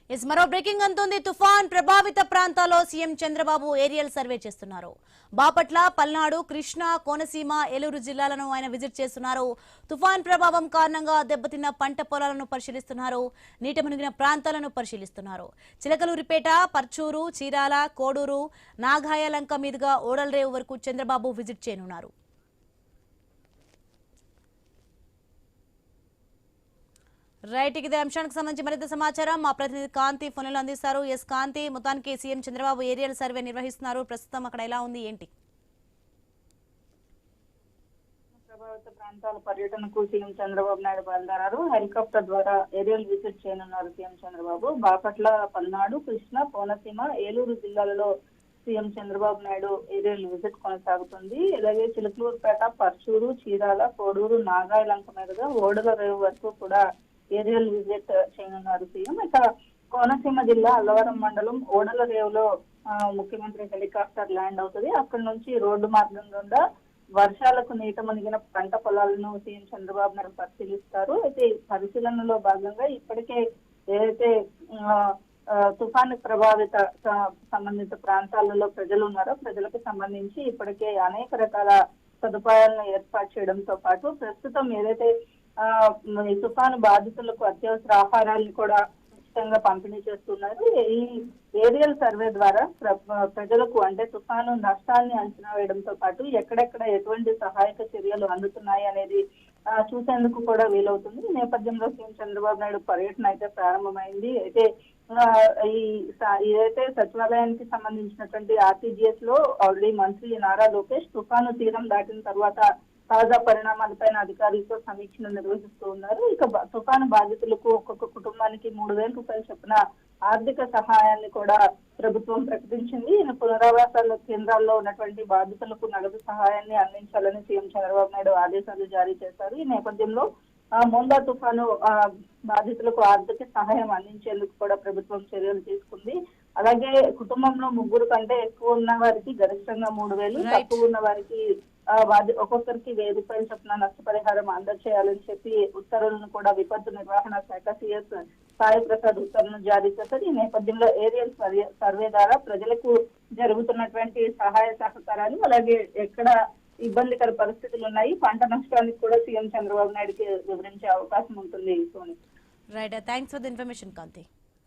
మరో బ్రేకింగ్ అంతుంది. తుఫాన్ ప్రభావిత ప్రాంతాల్లో సీఎం చంద్రబాబు ఏరియల్ సర్వే చేస్తున్నారు. బాపట్ల, పల్నాడు, కృష్ణా, కోనసీమ, ఏలూరు జిల్లాలను ఆయన విజిట్ చేస్తున్నారు. తుఫాన్ ప్రభావం కారణంగా దెబ్బతిన్న పంట పొలాలను పరిశీలిస్తున్నారు. నీట మునిగిన ప్రాంతాలను పరిశీలిస్తున్నారు. చిలకలూరిపేట, పర్చూరు, చీరాల, కోడూరు, నాగాయలంక మీదుగా ఓడలరేవు వరకు చంద్రబాబు విజిట్ చేయనున్నారు. రైట్, ఇదే అంశానికి సంబంధించి మరింత సమాచారం మా ప్రతినిధి కాంతి ఫోన్లో అందిస్తారు. ఎస్ కాంతి, మొత్తానికి సీఎం చంద్రబాబు ఏరియల్ సర్వే నిర్వహిస్తున్నారు. ప్రస్తుతం అక్కడ ఎలా ఉంది, ఏంటి? ప్రభావిత ప్రాంతాల పర్యటనకు సీఎం చంద్రబాబు నాయుడు బయలుదేరారు. హెలికాప్టర్ ద్వారా ఏరియల్ విజిట్ చేయనున్నారు సీఎం చంద్రబాబు. బాపట్ల, పల్నాడు, కృష్ణా, కోనసీమ, ఏలూరు జిల్లాలలో CM Chandrababu Naidu aerial visit కొనసాగుతుంది. అలాగే చిలకలూరుపేట, పర్చూరు, చీరాల, కోడూరు, నాగాయలంక మీదుగా ఓడలరేవు వరకు కూడా ఏరియల్ విజిట్ చేయనున్నారు సీఎం. ఇక కోనసీమ జిల్లా అల్లవరం మండలం ఓడలరేవులో ముఖ్యమంత్రి హెలికాప్టర్ ల్యాండ్ అవుతుంది. అక్కడి నుంచి రోడ్డు మార్గం గుండా వర్షాలకు నీట మునిగిన పంట పొలాలను సీఎం చంద్రబాబు నాయుడు పరిశీలిస్తారు. అయితే పరిశీలనలో భాగంగా ఇప్పటికే ఏదైతే తుఫాను ప్రభావిత సంబంధిత ప్రాంతాలలో ప్రజలు ఉన్నారో ప్రజలకు సంబంధించి ఇప్పటికే అనేక రకాల సదుపాయాలను ఏర్పాటు చేయడంతో పాటు ప్రస్తుతం ఏదైతే ఈ తుఫాను బాధితులకు అత్యవసర ఆహారాన్ని కూడా ఉచితంగా పంపిణీ చేస్తున్నారు. ఈ ఏరియల్ సర్వే ద్వారా ప్రజలకు అంటే తుఫాను నష్టాన్ని అంచనా వేయడంతో పాటు ఎక్కడెక్కడ ఎటువంటి సహాయక చర్యలు అందుతున్నాయి అనేది చూసేందుకు కూడా వీలవుతుంది. ఈ నేపథ్యంలో సీఎం చంద్రబాబు నాయుడు పర్యటన అయితే ప్రారంభమైంది. అయితే ఏదైతే సచివాలయానికి సంబంధించినటువంటి ఆర్టీజీఎస్ లో ఆల్రెడీ మంత్రి నారా లోకేష్ తుఫాను తీరం దాటిన తర్వాత తాజా పరిణామాలపైన అధికారులతో సమీక్షను నిర్వహిస్తూ ఉన్నారు. ఇక తుఫాను బాధితులకు ఒక్కొక్క కుటుంబానికి 3,000 రూపాయలు చొప్పున ఆర్థిక సహాయాన్ని కూడా ప్రభుత్వం ప్రకటించింది. పునరావాసాల కేంద్రాల్లో ఉన్నటువంటి బాధితులకు నగదు సహాయాన్ని అందించాలని సీఎం చంద్రబాబు నాయుడు ఆదేశాలు జారీ చేశారు. ఈ నేపథ్యంలో మోందా తుఫాను బాధితులకు ఆర్థిక సహాయం అందించేందుకు కూడా ప్రభుత్వం చర్యలు తీసుకుంది. అలాగే కుటుంబంలో 3 కంటే ఎక్కువ ఉన్న వారికి గరిష్టంగా 3,000, తక్కువ ఉన్న వారికి ఒక్కొక్కరికి 1,000 రూపాయలు చొప్పున నష్టపరిహారం అందజేయాలని చెప్పి ఉత్తర్వులను కూడా విపత్తు నిర్వహణ శాఖ సిఎస్ సాయి ప్రసాద్ ఉత్తర్వులను జారీ చేశారు. ఈ నేపథ్యంలో ఏరియల్ సర్వే ద్వారా ప్రజలకు జరుగుతున్నటువంటి సహాయ సహకారాలు అలాగే ఎక్కడ ఇబ్బందికర పరిస్థితులు ఉన్నాయి, పంట నష్టానికి కూడా సీఎం చంద్రబాబు నాయుడుకి వివరించే అవకాశం ఉంటుంది. Soni, right, thanks for the information Kanthi.